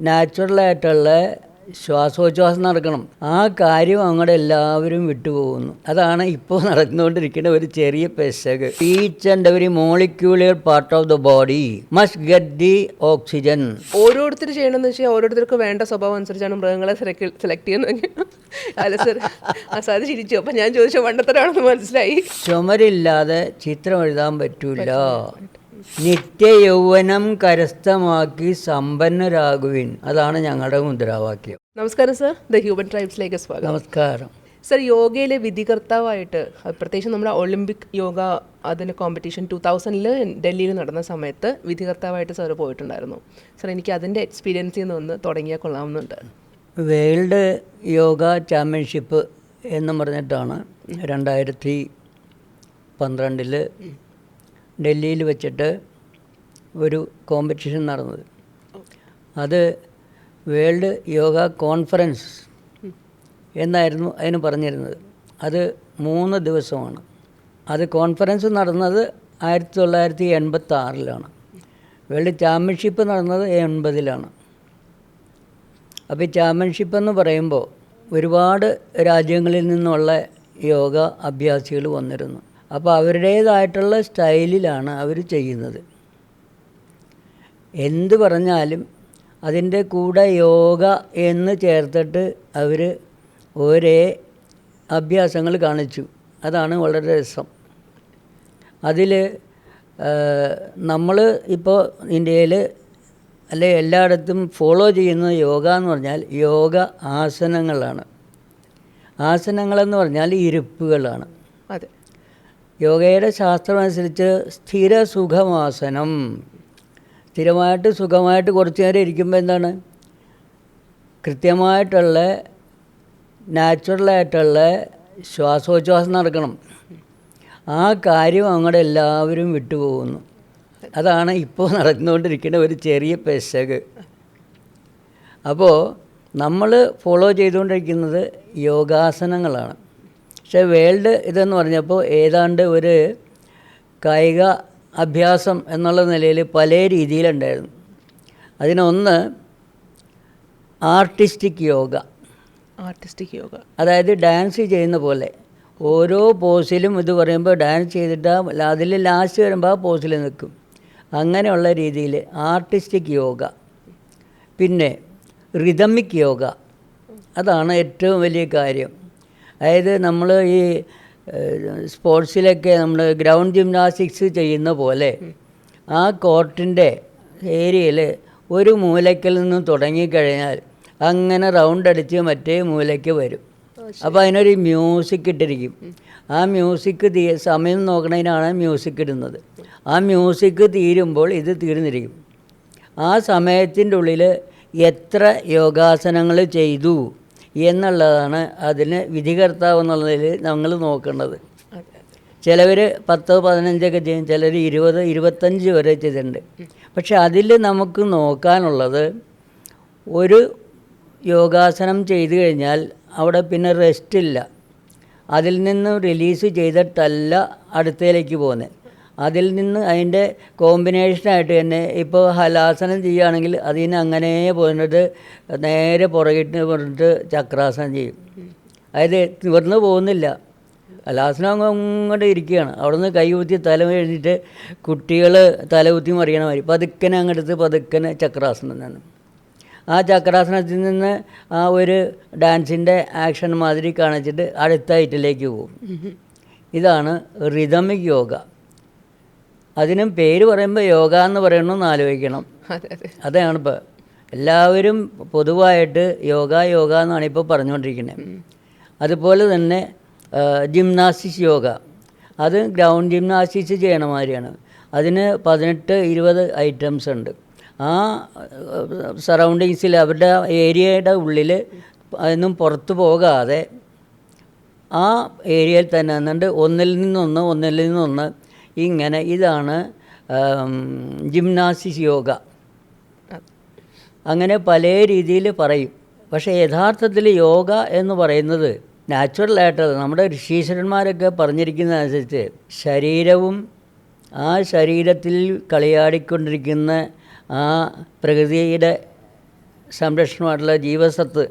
നാച്ചുറലായിട്ടുള്ള ശ്വാസോച്ഛ്വാസം നടക്കണം. ആ കാര്യം അങ്ങോട്ട് എല്ലാവരും വിട്ടുപോകുന്നു. അതാണ് ഇപ്പോൾ നടന്നുകൊണ്ടിരിക്കുന്ന ഒരു ചെറിയ പെശക്. Each and every molecular part of the body must get the oxygen. ഓരോരുത്തർ ചെയ്യണമെന്ന് വെച്ചാൽ ഓരോരുത്തർക്ക് വേണ്ട സ്വഭാവം അനുസരിച്ചാണ് മൃഗങ്ങളെ സെലക്ട് ചെയ്യുന്നത്. അല്ല സർ, അത് ചിരിച്ചു. അപ്പം ഞാൻ ചോദിച്ച വണ്ടത്തരാണെന്ന് മനസ്സിലായി. ചുമരില്ലാതെ ചിത്രം എഴുതാൻ പറ്റൂല. നിത്യയൗവനം കരസ്ഥമാക്കി സമ്പന്നരാകുവിൻ. അതാണ് ഞങ്ങളുടെ മുദ്രാവാക്യം. നമസ്കാരം സർ, ദ ഹ്യൂമൻ ട്രൈബ്സിലേക്ക് സ്വാഗതം. നമസ്കാരം സർ, യോഗയിലെ വിധികർത്താവായിട്ട് പ്രത്യേകിച്ച് നമ്മുടെ ഒളിമ്പിക് യോഗ അതിൻ്റെ കോമ്പറ്റീഷൻ 2000 ഡൽഹിയിൽ നടന്ന സമയത്ത് വിധികർത്താവായിട്ട് സാർ പോയിട്ടുണ്ടായിരുന്നു. സർ, എനിക്ക് അതിൻ്റെ എക്സ്പീരിയൻസിൽ നിന്ന് ഒന്ന് തുടങ്ങിയാൽ കൊള്ളാമെന്നുണ്ട്. വേൾഡ് യോഗ ചാമ്പ്യൻഷിപ്പ് എന്ന് പറഞ്ഞിട്ടാണ് 2012 ഡൽഹിയിൽ വെച്ചിട്ട് ഒരു കോമ്പറ്റീഷൻ നടന്നത്. അത് വേൾഡ് യോഗ കോൺഫറൻസ് എന്നായിരുന്നു അതിന് പറഞ്ഞിരുന്നത്. അത് 3 ദിവസമാണ്. അത് കോൺഫറൻസ് നടന്നത് 1986 വേൾഡ് ചാമ്പ്യൻഷിപ്പ് നടന്നത് 80 അപ്പോൾ ഈ ചാമ്പ്യൻഷിപ്പ് എന്ന് പറയുമ്പോൾ ഒരുപാട് രാജ്യങ്ങളിൽ നിന്നുള്ള യോഗ അഭ്യാസികൾ വന്നിരുന്നു. അപ്പോൾ അവരുടേതായിട്ടുള്ള സ്റ്റൈലിലാണ് അവർ ചെയ്യുന്നത്. എന്ത് പറഞ്ഞാലും അതിൻ്റെ കൂടെ യോഗ എന്ന് ചേർത്തിട്ട് അവർ ഒരേ അഭ്യാസങ്ങൾ കാണിച്ചു. അതാണ് വളരെ രസം. അതിൽ നമ്മൾ ഇപ്പോൾ ഇന്ത്യയിൽ അല്ലെ എല്ലായിടത്തും ഫോളോ ചെയ്യുന്ന യോഗ എന്ന് പറഞ്ഞാൽ യോഗ ആസനങ്ങളാണ്. ആസനങ്ങളെന്ന് പറഞ്ഞാൽ ഇരിപ്പുകളാണ്. അതെ, യോഗയുടെ ശാസ്ത്രമനുസരിച്ച് സ്ഥിരസുഖമാസനം. സ്ഥിരമായിട്ട് സുഖമായിട്ട് കുറച്ച് നേരം ഇരിക്കുമ്പോൾ എന്താണ്, കൃത്യമായിട്ടുള്ള നാച്ചുറലായിട്ടുള്ള ശ്വാസോച്ഛ്വാസം നടക്കണം. ആ കാര്യം അങ്ങോട്ട് എല്ലാവരും വിട്ടുപോകുന്നു. അതാണ് ഇപ്പോൾ നടന്നുകൊണ്ടിരിക്കുന്ന ഒരു ചെറിയ പെശക്. അപ്പോൾ നമ്മൾ ഫോളോ ചെയ്തുകൊണ്ടിരിക്കുന്നത് യോഗാസനങ്ങളാണ്. പക്ഷേ വേൾഡ് ഇതെന്ന് പറഞ്ഞപ്പോൾ ഏതാണ്ട് ഒരു കായിക അഭ്യാസം എന്നുള്ള നിലയിൽ പല രീതിയിലുണ്ടായിരുന്നു. അതിനൊന്ന് ആർട്ടിസ്റ്റിക് യോഗ. അതായത് ഡാൻസ് ചെയ്യുന്ന പോലെ ഓരോ പോസിലും ഇത് പറയുമ്പോൾ ഡാൻസ് ചെയ്തിട്ട് അതിൽ ലാസ്റ്റ് വരുമ്പോൾ ആ പോസിൽ നിൽക്കും. അങ്ങനെയുള്ള രീതിയിൽ ആർട്ടിസ്റ്റിക് യോഗ. പിന്നെ റിതമിക് യോഗ. അതാണ് ഏറ്റവും വലിയ കാര്യം. അതായത് നമ്മൾ ഈ സ്പോർട്സിലൊക്കെ നമ്മൾ ഗ്രൗണ്ട് ജിംനാസ്റ്റിക്സ് ചെയ്യുന്ന പോലെ ആ കോർട്ടിൻ്റെ ഏരിയയിൽ ഒരു മൂലയ്ക്കിൽ നിന്നും തുടങ്ങിക്കഴിഞ്ഞാൽ അങ്ങനെ റൗണ്ട് അടിച്ച് മറ്റേ മൂലയ്ക്ക് വരും. അപ്പോൾ അതിനൊരു മ്യൂസിക് ഇട്ടിരിക്കും. ആ മ്യൂസിക് സമയം നോക്കണതിനാണ് മ്യൂസിക് ഇടുന്നത്. ആ മ്യൂസിക് തീരുമ്പോൾ ഇത് തീർന്നിരിക്കും. ആ സമയത്തിൻ്റെ ഉള്ളിൽ എത്ര യോഗാസനങ്ങൾ ചെയ്തു എന്നുള്ളതാണ് അതിന് വിധികർത്താവ് എന്നുള്ളതിൽ നമ്മൾ നോക്കേണ്ടത്. ചിലവർ 10-15 ചെയ്യും, ചിലർ 20-25 വരെ ചെയ്തിട്ടുണ്ട്. പക്ഷെ അതിൽ നമുക്ക് നോക്കാനുള്ളത് ഒരു യോഗാസനം ചെയ്തു കഴിഞ്ഞാൽ അവിടെ പിന്നെ റെസ്റ്റില്ല. അതിൽ നിന്ന് റിലീസ് ചെയ്തിട്ടല്ല അടുത്തതിലേക്ക് പോകുന്നത്. അതിൽ നിന്ന് അതിൻ്റെ കോമ്പിനേഷനായിട്ട് തന്നെ ഇപ്പോൾ ഹലാസനം ചെയ്യുകയാണെങ്കിൽ അതിന് അങ്ങനെ പോയിട്ട് നേരെ പുറകിട്ട് പറഞ്ഞിട്ട് ചക്രാസനം ചെയ്യും. അതായത് നിവർന്ന് പോകുന്നില്ല. ഹലാസനം അങ്ങോട്ട് ഇരിക്കുകയാണ്. അവിടെ നിന്ന് കൈകുത്തി തല എഴുതിയിട്ട് കുട്ടികൾ തലകുത്തി മറിയണ മാതിരി പതുക്കനെ അങ്ങെടുത്ത് പതുക്കനെ ചക്രാസനം തന്നെ. ആ ചക്രാസനത്തിൽ നിന്ന് ആ ഒരു ഡാൻസിൻ്റെ ആക്ഷൻ മാതിരി കാണിച്ചിട്ട് അടുത്ത ഐറ്റിലേക്ക് പോകും. ഇതാണ് റിതമിക് യോഗ. അതിനും പേര് പറയുമ്പോൾ യോഗ എന്ന് പറയണമെന്ന് ആലോചിക്കണം. അതാണ് ഇപ്പോൾ എല്ലാവരും പൊതുവായിട്ട് യോഗ എന്നാണ് ഇപ്പോൾ പറഞ്ഞുകൊണ്ടിരിക്കുന്നത്. അതുപോലെ തന്നെ ജിംനാസ്റ്റിക്സ് യോഗ, അത് ഗ്രൗണ്ട് ജിംനാസ്റ്റിക്സ് ചെയ്യണ മാതിരിയാണ്. അതിന് 18-20 ഐറ്റംസ് ഉണ്ട്. ആ സറൗണ്ടിങ്സിൽ അവരുടെ ഏരിയയുടെ ഉള്ളിൽ അതൊന്നും പുറത്ത് പോകാതെ ആ ഏരിയയിൽ തന്നെ നിന്നുണ്ട് ഒന്നിൽ നിന്നൊന്ന് ഇങ്ങനെ. ഇതാണ് ജിംനാസ്റ്റിക്സ് യോഗ. അങ്ങനെ പല രീതിയിൽ പറയും. പക്ഷേ യഥാർത്ഥത്തിൽ യോഗ എന്ന് പറയുന്നത് നാച്ചുറലായിട്ട് നമ്മുടെ ഋഷീശ്വരന്മാരൊക്കെ പറഞ്ഞിരിക്കുന്നതനുസരിച്ച് ശരീരവും ആ ശരീരത്തിൽ കളിയാടിക്കൊണ്ടിരിക്കുന്ന ആ പ്രകൃതിയുടെ സംരക്ഷണമായിട്ടുള്ള ജീവസത്ത്,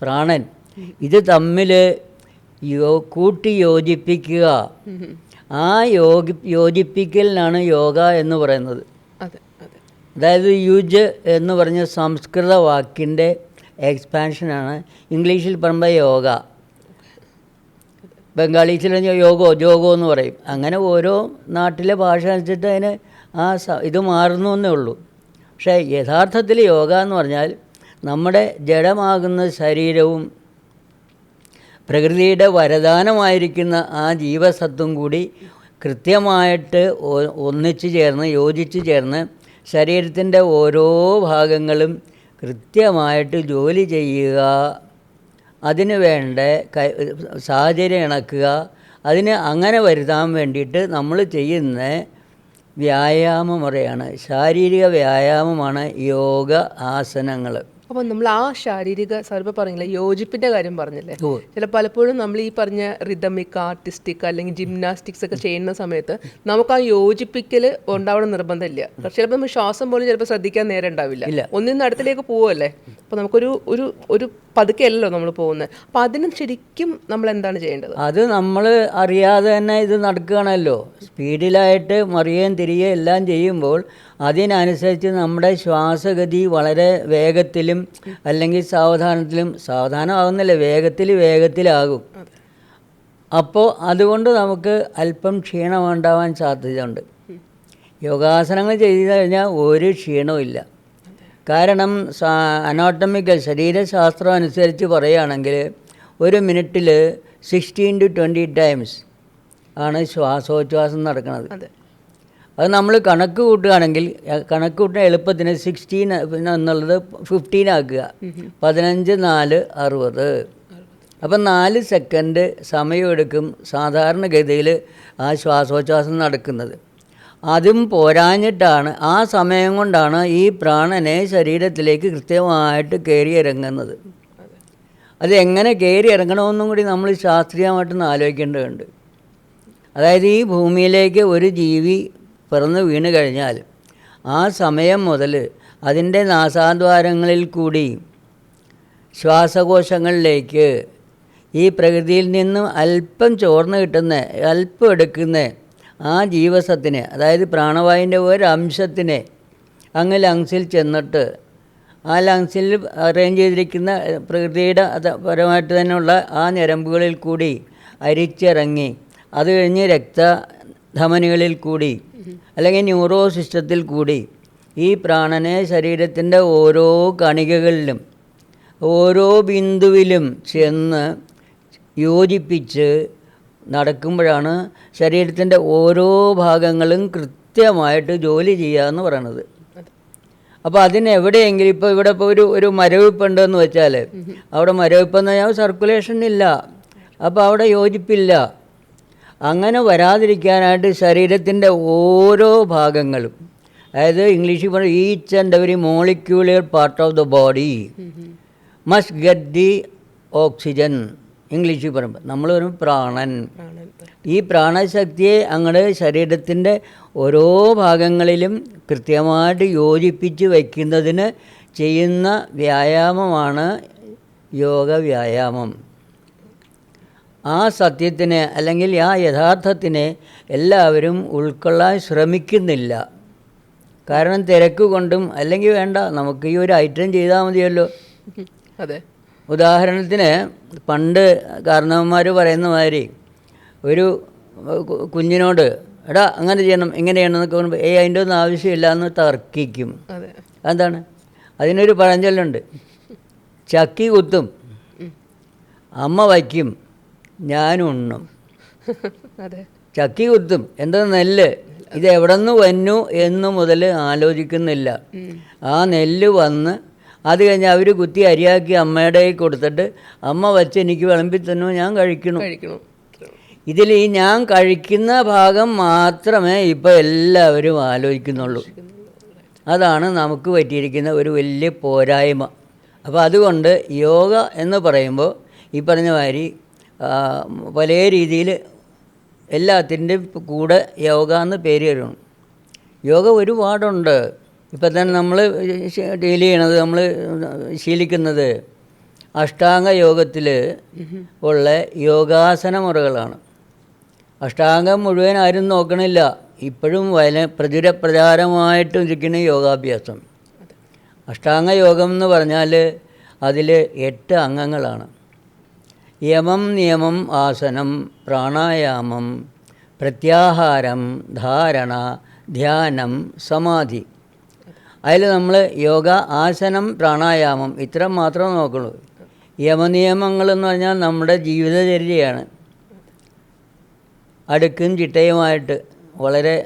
പ്രാണൻ, ഇത് തമ്മിൽ കൂട്ടി യോജിപ്പിക്കുക. ആ യോജിപ്പിക്കലിനാണ് യോഗ എന്ന് പറയുന്നത്. അതായത് യുജ് എന്ന് പറഞ്ഞ സംസ്കൃത വാക്കിൻ്റെ എക്സ്പാൻഷനാണ് ഇംഗ്ലീഷിൽ പറയുമ്പോൾ യോഗ. ബംഗാളീസിൽ ജോഗോ എന്ന് പറയും. അങ്ങനെ ഓരോ നാട്ടിലെ ഭാഷ അനുസരിച്ചിട്ട് അതിന് ഇത് മാറുന്നു എന്നേ ഉള്ളൂ. പക്ഷേ യഥാർത്ഥത്തിൽ യോഗ എന്ന് പറഞ്ഞാൽ നമ്മുടെ ജഡമാകുന്ന ശരീരവും പ്രകൃതിയുടെ വരദാനമായിരിക്കുന്ന ആ ജീവസത്വം കൂടി കൃത്യമായിട്ട് ഒന്നിച്ചു ചേർന്ന് യോജിച്ച് ചേർന്ന് ശരീരത്തിൻ്റെ ഓരോ ഭാഗങ്ങളും കൃത്യമായിട്ട് ജോലി ചെയ്യുക, അതിന് വേണ്ട സാഹചര്യം ഇണക്കുക, അതിന് അങ്ങനെ വരുത്താൻ വേണ്ടിയിട്ട് നമ്മൾ ചെയ്യുന്ന വ്യായാമ മുറയാണ്, ശാരീരിക വ്യായാമമാണ് യോഗ ആസനങ്ങൾ. അപ്പോൾ നമ്മൾ ആ ശാരീരിക സാറിപ്പോൾ പറഞ്ഞില്ലേ യോജിപ്പിൻ്റെ കാര്യം പറഞ്ഞില്ലേ, ചില പലപ്പോഴും നമ്മൾ ഈ പറഞ്ഞ റിതമിക്, ആർട്ടിസ്റ്റിക് അല്ലെങ്കിൽ ജിംനാസ്റ്റിക്സ് ഒക്കെ ചെയ്യുന്ന സമയത്ത് നമുക്ക് ആ യോജിപ്പിക്കൽ ഉണ്ടാവണം നിർബന്ധമില്ല. ചിലപ്പോൾ നമ്മൾ ശ്വാസം പോലും ചിലപ്പോൾ ശ്രദ്ധിക്കാൻ നേരം ഉണ്ടാവില്ല, ഒന്നിൽ നിന്ന് അടുത്തിലേക്ക് പോവല്ലേ. അപ്പോൾ നമുക്കൊരു ഒരു ഒരു പതുക്കെയല്ലോ നമ്മൾ പോകുന്നത്. അപ്പോൾ അതിന് ശരിക്കും നമ്മൾ എന്താണ് ചെയ്യേണ്ടത്? അത് നമ്മൾ അറിയാതെ തന്നെ ഇത് നടക്കുകയാണല്ലോ. സ്പീഡിലായിട്ട് മറിയുകയും തിരികെ എല്ലാം ചെയ്യുമ്പോൾ അതിനനുസരിച്ച് നമ്മുടെ ശ്വാസഗതി വളരെ വേഗത്തിലും അല്ലെങ്കിൽ സാവധാനമാകുന്നില്ല, വേഗത്തിലാകും. അപ്പോൾ അതുകൊണ്ട് നമുക്ക് അല്പം ക്ഷീണം ഉണ്ടാവാൻ സാധ്യതയുണ്ട്. യോഗാസനങ്ങൾ ചെയ്തു കഴിഞ്ഞാൽ ഒരു ക്ഷീണവും ഇല്ല. കാരണം അനാട്ടമിക്കൽ ശരീരശാസ്ത്രം അനുസരിച്ച് പറയുകയാണെങ്കിൽ ഒരു മിനിറ്റിൽ 16 to 20 times ആണ് ശ്വാസോച്ഛ്വാസം നടക്കുന്നത്. അത് നമ്മൾ കണക്ക് കൂട്ടുകയാണെങ്കിൽ കണക്ക് കൂട്ടുന്ന എളുപ്പത്തിന് 16 എന്നുള്ളത് 15 ആക്കുക. 15 4 60. അപ്പം 4 സെക്കൻഡ് സമയമെടുക്കും സാധാരണഗതിയിൽ ആ ശ്വാസോച്ഛ്വാസം നടക്കുന്നത്. അതും പോരാഞ്ഞിട്ടാണ് ആ സമയം കൊണ്ടാണ് ഈ പ്രാണനെ ശരീരത്തിലേക്ക് കൃത്യമായിട്ട് കയറി ഇറങ്ങുന്നത്. അത് എങ്ങനെ കയറി ഇറങ്ങണമെന്നും കൂടി നമ്മൾ ശാസ്ത്രീയമായിട്ടൊന്ന് ആലോചിക്കേണ്ടതുണ്ട്. അതായത് ഈ ഭൂമിയിലേക്ക് ഒരു ജീവി പിറന്നു വീണ് കഴിഞ്ഞാൽ ആ സമയം മുതൽ അതിൻ്റെ നാസാദ്വാരങ്ങളിൽ കൂടി ശ്വാസകോശങ്ങളിലേക്ക് ഈ പ്രകൃതിയിൽ നിന്നും അല്പം ചോർന്ന് കിട്ടുന്ന, അല്പം എടുക്കുന്ന ആ ജീവസത്തിനെ, അതായത് പ്രാണവായുവിൻ്റെ ഒരംശത്തിനെ അങ്ങ് ലങ്സിൽ ചെന്നിട്ട് ആ ലങ്സിൽ അറേഞ്ച് ചെയ്തിരിക്കുന്ന പ്രകൃതിയുടെ പരമായിട്ട് തന്നെയുള്ള ആ ഞരമ്പുകളിൽ കൂടി അരിച്ചിറങ്ങി അത് കഴിഞ്ഞ് രക്തധമനികളിൽ കൂടി അല്ലെങ്കിൽ ന്യൂറോ സിസ്റ്റത്തിൽ കൂടി ഈ പ്രാണനെ ശരീരത്തിൻ്റെ ഓരോ കണികകളിലും ഓരോ ബിന്ദുവിലും ചെന്ന് യോജിപ്പിച്ച് നടക്കുമ്പോഴാണ് ശരീരത്തിൻ്റെ ഓരോ ഭാഗങ്ങളും കൃത്യമായിട്ട് ജോലി ചെയ്യുക എന്ന് പറയണത്. അപ്പോൾ അതിനെവിടെയെങ്കിലും ഇവിടെ ഒരു മരവിപ്പുണ്ടെന്ന് വെച്ചാൽ അവിടെ മരവിപ്പെന്ന് പറഞ്ഞാൽ സർക്കുലേഷൻ ഇല്ല, അപ്പോൾ അവിടെ യോജിപ്പില്ല. അങ്ങനെ വരാതിരിക്കാനായിട്ട് ശരീരത്തിൻ്റെ ഓരോ ഭാഗങ്ങളും, അതായത് ഇംഗ്ലീഷിൽ പറയും each and every molecular part of the body must get the oxygen. ഇംഗ്ലീഷിൽ പറയുമ്പോൾ നമ്മൾ പറയും പ്രാണൻ. ഈ പ്രാണശക്തിയെ അങ്ങോട്ട് ശരീരത്തിൻ്റെ ഓരോ ഭാഗങ്ങളിലും കൃത്യമായിട്ട് യോജിപ്പിച്ച് വയ്ക്കുന്നതിന് ചെയ്യുന്ന വ്യായാമമാണ് യോഗ വ്യായാമം. ആ സത്യത്തിനെ അല്ലെങ്കിൽ ആ യഥാർത്ഥത്തിനെ എല്ലാവരും ഉൾക്കൊള്ളാൻ ശ്രമിക്കുന്നില്ല. കാരണം തിരക്ക് കൊണ്ടും അല്ലെങ്കിൽ വേണ്ട നമുക്ക് ഈ ഒരു ഐറ്റം ചെയ്താൽ മതിയല്ലോ. അതെ, ഉദാഹരണത്തിന് പണ്ട് കാരണവന്മാർ പറയുന്ന മാതിരി ഒരു കുഞ്ഞിനോട് എടാ അങ്ങനെ ചെയ്യണം ഇങ്ങനെ ചെയ്യണം എന്നൊക്കെ പറയുമ്പോൾ അതിൻ്റെ ഒന്നും ആവശ്യമില്ല എന്ന് തർക്കിക്കും. എന്താണ്? അതിനൊരു പഴഞ്ചൊല്ലുണ്ട്, ചക്കി കുത്തും അമ്മ വയ്ക്കും ഞാൻ ഉണ്ണും. ചക്കി കുത്തും എന്താ നെല്ല്, ഇത് എവിടെ നിന്ന് വന്നു എന്ന് മുതൽ ആലോചിക്കുന്നില്ല. ആ നെല്ല് വന്ന് അത് കഴിഞ്ഞ് അവർ കുത്തി അരിയാക്കി അമ്മയുടെ കൊടുത്തിട്ട് അമ്മ വച്ച് എനിക്ക് വിളമ്പി തന്നു, ഞാൻ കഴിക്കണം. ഇതിൽ ഈ ഞാൻ കഴിക്കുന്ന ഭാഗം മാത്രമേ ഇപ്പോൾ എല്ലാവരും ആലോചിക്കുന്നുള്ളൂ. അതാണ് നമുക്ക് പറ്റിയിരിക്കുന്ന ഒരു വലിയ പോരായ്മ. അപ്പോൾ അതുകൊണ്ട് യോഗ എന്ന് പറയുമ്പോൾ ഈ പറഞ്ഞ മാതിരി പല രീതിയിൽ എല്ലാത്തിൻ്റെയും കൂടെ യോഗ എന്ന് പേര് വരണം. യോഗ ഒരുപാടുണ്ട്. ഇപ്പം തന്നെ നമ്മൾ ഡീൽ ചെയ്യണത്, നമ്മൾ ശീലിക്കുന്നത് അഷ്ടാംഗ യോഗത്തിൽ ഉള്ള യോഗാസന മുറകളാണ്. അഷ്ടാംഗം മുഴുവൻ ആരും നോക്കണില്ല. ഇപ്പോഴും പ്രചാരമായിട്ടും ഇരിക്കുന്ന യോഗാഭ്യാസം. അഷ്ടാംഗ യോഗം എന്ന് പറഞ്ഞാൽ അതിൽ 8 അംഗങ്ങളാണ്. യമം, നിയമം, ആസനം, പ്രാണായാമം, പ്രത്യാഹാരം, ധാരണ, ധ്യാനം, സമാധി. അതിൽ നമ്മൾ യോഗ, ആസനം, പ്രാണായാമം ഇത്ര മാത്രമേ നോക്കുള്ളൂ. യമനിയമങ്ങളെന്ന് പറഞ്ഞാൽ നമ്മുടെ ജീവിതചര്യയാണ്. അടുക്കും ചിട്ടയുമായിട്ട് വളരെ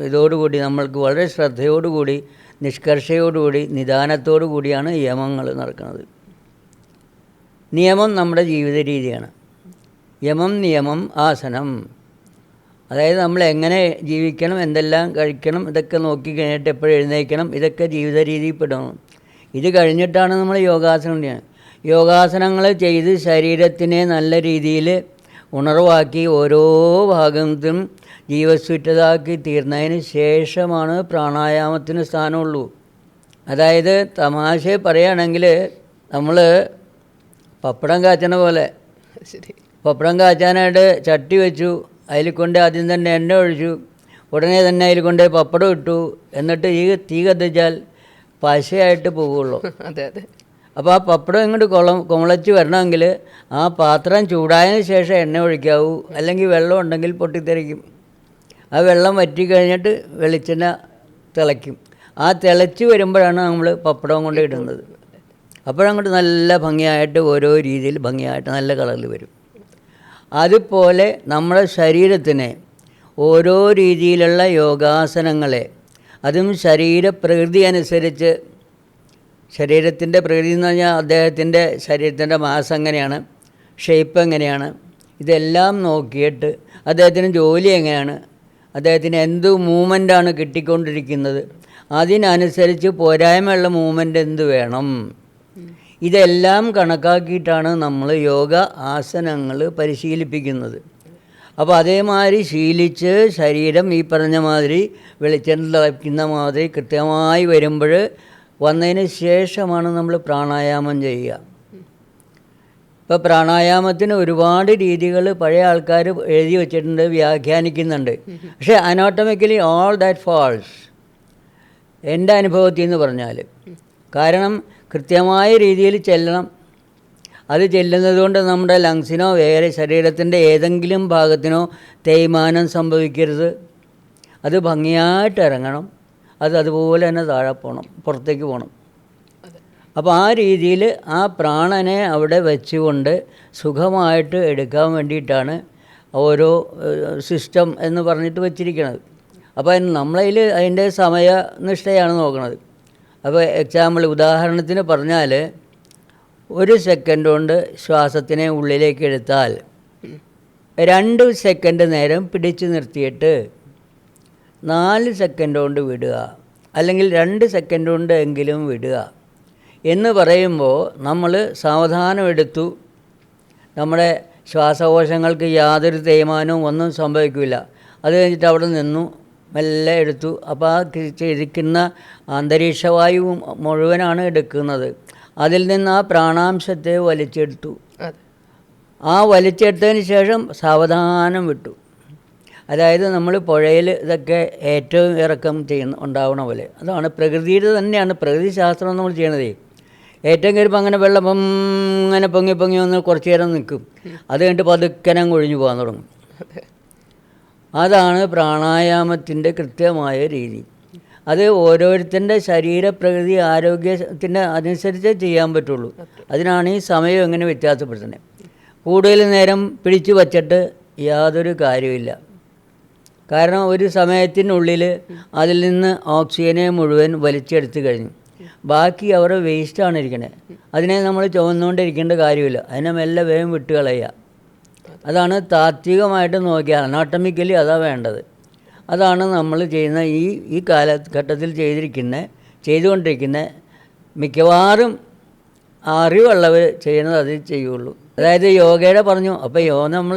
ഇതോടുകൂടി നമ്മൾക്ക് വളരെ ശ്രദ്ധയോടുകൂടി, നിഷ്കർഷയോടുകൂടി, നിദാനത്തോടു കൂടിയാണ് യമങ്ങൾ നടക്കുന്നത്. നിയമം നമ്മുടെ ജീവിത രീതിയാണ്. യമം, നിയമം, ആസനം, അതായത് നമ്മൾ എങ്ങനെ ജീവിക്കണം, എന്തെല്ലാം കഴിക്കണം, ഇതൊക്കെ നോക്കി കഴിഞ്ഞിട്ട് എപ്പോഴും എഴുന്നേൽക്കണം, ഇതൊക്കെ ജീവിത രീതിയിൽ പെടണം. ഇത് കഴിഞ്ഞിട്ടാണ് നമ്മൾ യോഗാസനം ചെയ്യുന്നത്. യോഗാസനങ്ങൾ ചെയ്ത് ശരീരത്തിനെ നല്ല രീതിയിൽ ഉണർവാക്കി ഓരോ ഭാഗത്തും ജീവസ്സുറ്റതാക്കി തീർന്നതിന് ശേഷമാണ് പ്രാണായാമത്തിന് സ്ഥാനമുള്ളൂ. അതായത് തമാശ പറയുകയാണെങ്കിൽ നമ്മൾ പപ്പടം കാച്ചണ പോലെ, പപ്പടം കാച്ചാനായിട്ട് ചട്ടി വെച്ചു, അതിൽ കൊണ്ട് ആദ്യം തന്നെ എണ്ണ ഒഴിച്ചു, ഉടനെ തന്നെ അതിൽ കൊണ്ട് പപ്പടം ഇട്ടു, എന്നിട്ട് ഈ തീ കത്തിച്ചാൽ പശയായിട്ട് പോവുള്ളൂ. അതെ അതെ. അപ്പോൾ ആ പപ്പടം ഇങ്ങോട്ട് കുമളച്ച് വരണമെങ്കിൽ ആ പാത്രം ചൂടായതിന് ശേഷം എണ്ണ ഒഴിക്കാവൂ, അല്ലെങ്കിൽ വെള്ളം ഉണ്ടെങ്കിൽ പൊട്ടിത്തെറിക്കും. ആ വെള്ളം വറ്റി കഴിഞ്ഞിട്ട് വെളിച്ചെണ്ണ തിളയ്ക്കും. ആ തിളച്ച് വരുമ്പോഴാണ് നമ്മൾ പപ്പടം കൊണ്ട് ഇടുന്നത്. അപ്പോഴങ്ങോട്ട് നല്ല ഭംഗിയായിട്ട് ഓരോ രീതിയിൽ ഭംഗിയായിട്ട് നല്ല കളറിൽ വരും. അതുപോലെ നമ്മുടെ ശരീരത്തിനെ ഓരോ രീതിയിലുള്ള യോഗാസനങ്ങളെ, അതും ശരീരപ്രകൃതി അനുസരിച്ച്, ശരീരത്തിൻ്റെ പ്രകൃതി എന്ന് പറഞ്ഞാൽ അദ്ദേഹത്തിൻ്റെ ശരീരത്തിൻ്റെ മാസം എങ്ങനെയാണ്, ഷേപ്പ് എങ്ങനെയാണ്, ഇതെല്ലാം നോക്കിയിട്ട് അദ്ദേഹത്തിന് ജോലി എങ്ങനെയാണ്, അദ്ദേഹത്തിന് എന്ത് മൂവ്മെൻറ്റാണ് കിട്ടിക്കൊണ്ടിരിക്കുന്നത്, അതിനനുസരിച്ച് പോരായ്മയുള്ള മൂവ്മെൻ്റ് എന്ത് വേണം, ഇതെല്ലാം കണക്കാക്കിയിട്ടാണ് നമ്മൾ യോഗ ആസനങ്ങൾ പരിശീലിപ്പിക്കുന്നത്. അപ്പോൾ അതേമാതിരി ശീലിച്ച് ശരീരം ഈ പറഞ്ഞ മാതിരി വെളിച്ചെണ്ണ തിളയ്ക്കുന്ന മാതിരി കൃത്യമായി വരുമ്പോൾ വന്നതിന് ശേഷമാണ് നമ്മൾ പ്രാണായാമം ചെയ്യുക. ഇപ്പോൾ പ്രാണായാമത്തിന് ഒരുപാട് രീതികൾ പഴയ ആൾക്കാർ എഴുതി വച്ചിട്ടുണ്ട്, വ്യാഖ്യാനിക്കുന്നുണ്ട്. പക്ഷേ അനോട്ടമിക്കലി ഓൾ ദാറ്റ് ഫാൾസ്, എൻ്റെ അനുഭവത്തിൽ നിന്ന് പറഞ്ഞാൽ. കാരണം കൃത്യമായ രീതിയിൽ ചെല്ലണം. അത് ചെല്ലുന്നത് കൊണ്ട് നമ്മുടെ ലങ്സിനോ വേറെ ശരീരത്തിൻ്റെ ഏതെങ്കിലും ഭാഗത്തിനോ തേയ്മാനം സംഭവിക്കരുത്. അത് ഭംഗിയായിട്ട് ഇറങ്ങണം. അത് അതുപോലെ തന്നെ താഴെ പോകണം, പുറത്തേക്ക് പോകണം. അപ്പോൾ ആ രീതിയിൽ ആ പ്രാണനെ അവിടെ വെച്ചുകൊണ്ട് സുഖമായിട്ട് എടുക്കാൻ വേണ്ടിയിട്ടാണ് ഓരോ സിസ്റ്റം എന്ന് പറഞ്ഞിട്ട് വച്ചിരിക്കുന്നത്. അപ്പോൾ നമ്മളതിൽ അതിൻ്റെ സമയനിഷ്ഠയാണ് നോക്കുന്നത്. അപ്പോൾ എക്സാമ്പിൾ ഉദാഹരണത്തിന് പറഞ്ഞാൽ 1 സെക്കൻഡ് കൊണ്ട് ശ്വാസത്തിനെ ഉള്ളിലേക്ക് എടുത്താൽ 2 സെക്കൻഡ് നേരം പിടിച്ചു നിർത്തിയിട്ട് 4 സെക്കൻഡ് കൊണ്ട് വിടുക, അല്ലെങ്കിൽ 2 സെക്കൻഡ് കൊണ്ട് എങ്കിലും വിടുക എന്ന് പറയുമ്പോൾ നമ്മൾ സാവധാനം എടുത്തു. നമ്മുടെ ശ്വാസകോശങ്ങൾക്ക് യാതൊരു തേയ്മാനവും ഒന്നും സംഭവിക്കില്ല. അത് കഴിഞ്ഞിട്ട് അവിടെ നിന്നു, മെല്ലെ എടുത്തു. അപ്പോൾ ആ ഇരിക്കുന്ന അന്തരീക്ഷവായു മുഴുവനാണ് എടുക്കുന്നത്. അതിൽ നിന്ന് ആ പ്രാണാംശത്തെ വലിച്ചെടുത്തു. ആ വലിച്ചെടുത്തതിന് ശേഷം സാവധാനം വിട്ടു. അതായത് നമ്മൾ പുഴയിൽ ഇതൊക്കെ ഏറ്റവും ഇറക്കം ഉണ്ടാവണ പോലെ, അതാണ് പ്രകൃതിയുടെ തന്നെയാണ് പ്രകൃതി ശാസ്ത്രം നമ്മൾ ചെയ്യണത്. ഏറ്റവും കയറിപ്പോൾ അങ്ങനെ വെള്ളം ഇങ്ങനെ പൊങ്ങി പൊങ്ങി വന്ന് കുറച്ച് നേരം നിൽക്കും. അത് കഴിഞ്ഞിട്ട് പതുക്കനം കൊഴിഞ്ഞു പോകാൻ തുടങ്ങും. അതാണ് പ്രാണായാമത്തിൻ്റെ കൃത്യമായ രീതി. അത് ഓരോരുത്തരുടെ ശരീരപ്രകൃതി ആരോഗ്യത്തിന് അനുസരിച്ചേ ചെയ്യാൻ പറ്റുള്ളൂ. അതിനാണ് ഈ സമയം എങ്ങനെ വ്യത്യാസപ്പെടുത്തുന്നത്. കൂടുതൽ നേരം പിടിച്ചു വച്ചിട്ട് യാതൊരു കാര്യമില്ല. കാരണം ഒരു സമയത്തിനുള്ളിൽ അതിൽ നിന്ന് ഓക്സിജനെ മുഴുവൻ വലിച്ചെടുത്ത് കഴിഞ്ഞു. ബാക്കി അവരുടെ വേസ്റ്റാണ് ഇരിക്കണത്. അതിനെ നമ്മൾ ചുമന്നുകൊണ്ടിരിക്കേണ്ട കാര്യമില്ല. അതിനെ മെല്ലെ വേഗം വിട്ടുകളയുക. അതാണ് താത്വികമായിട്ട് നോക്കിയാൽ, അനാട്ടമിക്കലി അതാണ് വേണ്ടത്. അതാണ് നമ്മൾ ചെയ്യുന്ന ഈ കാലഘട്ടത്തിൽ ചെയ്തുകൊണ്ടിരിക്കുന്ന മിക്കവാറും അറിവുള്ളവർ ചെയ്യുന്നത് അത് ചെയ്യുള്ളൂ. അതായത് യോഗയുടെ പറഞ്ഞു. അപ്പോൾ യോഗ നമ്മൾ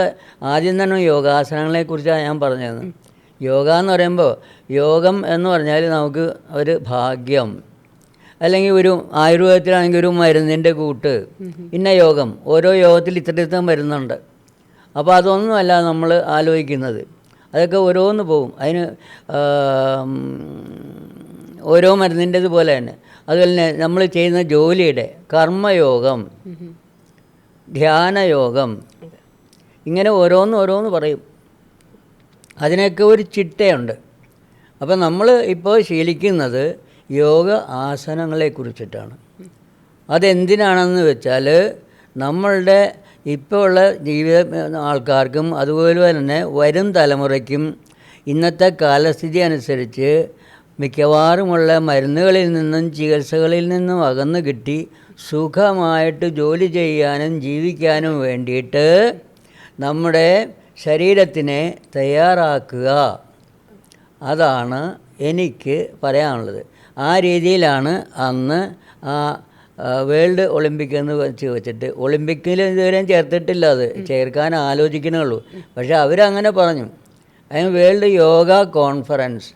ആദ്യം തന്നെ യോഗാസനങ്ങളെക്കുറിച്ചാണ് ഞാൻ പറഞ്ഞത്. യോഗ എന്ന് പറയുമ്പോൾ യോഗം എന്ന് പറഞ്ഞാൽ നമുക്ക് ഒരു ഭാഗ്യം, അല്ലെങ്കിൽ ഒരു ആയുർവേദത്തിലാണെങ്കിൽ ഒരു മരുന്നിൻ്റെ കൂട്ട്, ഇന്ന യോഗം, ഓരോ യോഗത്തിൽ ഇത്ര മരുന്നുണ്ട്. അപ്പോൾ അതൊന്നുമല്ല നമ്മൾ ആലോചിക്കുന്നത്, അതൊക്കെ ഓരോന്ന് പോവും. അതിന് ഓരോ മരുന്നിൻ്റെത് പോലെ തന്നെ. അതുപോലെ തന്നെ നമ്മൾ ചെയ്യുന്ന ജോലിയുടെ കർമ്മയോഗം, ധ്യാനയോഗം, ഇങ്ങനെ ഓരോന്ന് പറയും. അതിനൊക്കെ ഒരു ചിട്ടയുണ്ട്. അപ്പം നമ്മൾ ഇപ്പോൾ ശീലിക്കുന്നത് യോഗ ആസനങ്ങളെ കുറിച്ചിട്ടാണ്. അതെന്തിനാണെന്ന് വെച്ചാൽ നമ്മളുടെ ഇപ്പോൾ ഉള്ള ജീവിത ആൾക്കാർക്കും അതുപോലെ തന്നെ വരും തലമുറയ്ക്കും ഇന്നത്തെ കാലസ്ഥിതി അനുസരിച്ച് മിക്കവാറുമുള്ള മരുന്നുകളിൽ നിന്നും ചികിത്സകളിൽ നിന്നും അകന്നു കിട്ടി സുഖമായിട്ട് ജോലി ചെയ്യാനും ജീവിക്കാനും വേണ്ടിയിട്ട് നമ്മുടെ ശരീരത്തിനെ തയ്യാറാക്കുക. അതാണ് എനിക്ക് പറയാനുള്ളത്. ആ രീതിയിലാണ് അന്ന് ആ വേൾഡ് ഒളിമ്പിക് എന്ന് വെച്ചിട്ട്, ഒളിമ്പിക്കിൽ ഇതുവരെയും ചേർത്തിട്ടില്ല, അത് ചേർക്കാൻ ആലോചിക്കണേ ഉള്ളൂ. പക്ഷേ അവരങ്ങനെ പറഞ്ഞു, അതിന് വേൾഡ് യോഗ കോൺഫറൻസ്,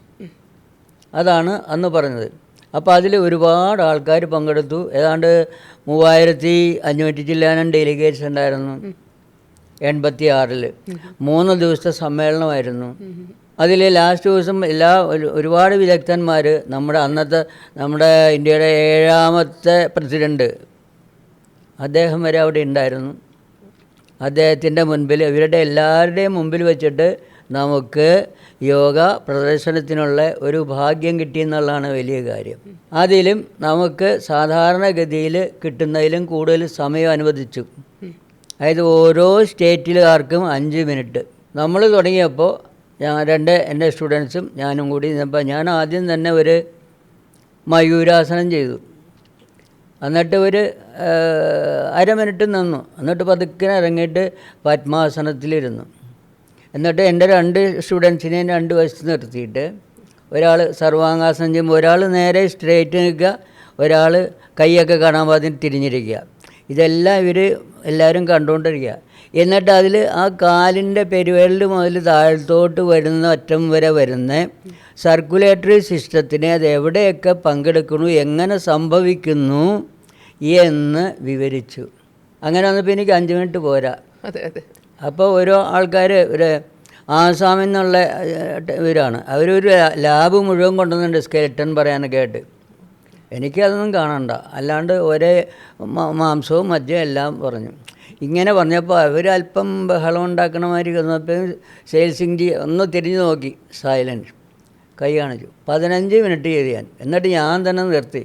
അതാണ് അന്ന് പറഞ്ഞത്. അപ്പോൾ അതിൽ ഒരുപാട് ആൾക്കാർ പങ്കെടുത്തു. ഏതാണ്ട് 3500 ചില്ലാനം ഡെലിഗേറ്റ്സ് ഉണ്ടായിരുന്നു 86-ൽ. 3 ദിവസത്തെ സമ്മേളനമായിരുന്നു. അതിൽ ലാസ്റ്റ് ദിവസം ഒരുപാട് വിദഗ്ധന്മാർ, നമ്മുടെ ഇന്ത്യയുടെ 7ാമത്തെ പ്രസിഡൻറ്റ്, അദ്ദേഹം വരെ അവിടെ ഉണ്ടായിരുന്നു. അദ്ദേഹത്തിൻ്റെ മുൻപിൽ, ഇവരുടെ എല്ലാവരുടെയും മുമ്പിൽ വെച്ചിട്ട് നമുക്ക് യോഗ പ്രദർശനത്തിനുള്ള ഒരു ഭാഗ്യം കിട്ടിയെന്നുള്ളതാണ് വലിയ കാര്യം. അതിലും നമുക്ക് സാധാരണഗതിയിൽ കിട്ടുന്നതിലും കൂടുതൽ സമയം അനുവദിച്ചു. അതായത് ഓരോ സ്റ്റേറ്റിലുകാർക്കും 5 മിനിറ്റ്. നമ്മൾ തുടങ്ങിയപ്പോൾ എൻ്റെ സ്റ്റുഡൻസും ഞാനും കൂടി നിന്നപ്പോൾ ഞാൻ ആദ്യം തന്നെ ഒരു മയൂരാസനം ചെയ്തു. എന്നിട്ട് ഒരു 1/2 മിനിറ്റ് നിന്നു. എന്നിട്ട് പതുക്കെ ഇറങ്ങിയിട്ട് പത്മാസനത്തിലിരുന്നു. എന്നിട്ട് എൻ്റെ 2 സ്റ്റുഡൻസിനെയും 2 വശത്ത് നിർത്തിയിട്ട് ഒരാൾ സർവാംഗാസനം ചെയ്യുമ്പോൾ ഒരാൾ നേരെ സ്ട്രേറ്റ് നിൽക്കുക, ഒരാൾ കൈയൊക്കെ കാണാൻ പാകത്തിന് തിരിഞ്ഞിരിക്കുക. ഇതെല്ലാം എല്ലാവരും കണ്ടുകൊണ്ടിരിക്കുക. എന്നിട്ട് അതിൽ ആ കാലിൻ്റെ പെരുവിരൽ മുതൽ താഴത്തോട്ട് വരുന്ന അറ്റം വരെ വരുന്ന സർക്കുലേറ്ററി സിസ്റ്റത്തിനെ അത് എവിടെയൊക്കെ പങ്കെടുക്കുന്നു, എങ്ങനെ സംഭവിക്കുന്നു എന്ന് വിവരിച്ചു. അങ്ങനെ വന്നപ്പോൾ എനിക്ക് 5 മിനിറ്റ് പോരാ. അപ്പോൾ ഓരോ ആൾക്കാർ ഒരു ആസാമിൽ നിന്നുള്ള ഇവരാണ്, അവരൊരു ലാബ് മുഴുവൻ കൊണ്ടുവന്നിട്ടുണ്ട് സ്കെൽട്ടൺ പറയാനൊക്കെ ആയിട്ട്. എനിക്കതൊന്നും കാണണ്ട, അല്ലാണ്ട് ഒരേ മാംസവും മജ്ജയും എല്ലാം പറഞ്ഞു. ഇങ്ങനെ പറഞ്ഞപ്പോൾ അവരല്പം ബഹളം ഉണ്ടാക്കണ മാതിരി വന്നപ്പോൾ സെയിൽസിംഗ് ജി ഒന്ന് തിരിഞ്ഞു നോക്കി, സൈലൻറ്റ്, കൈ കാണിച്ചു. 15 മിനിറ്റ് ചെയ്ത് ഞാൻ. എന്നിട്ട് ഞാൻ തന്നെ നിർത്തി.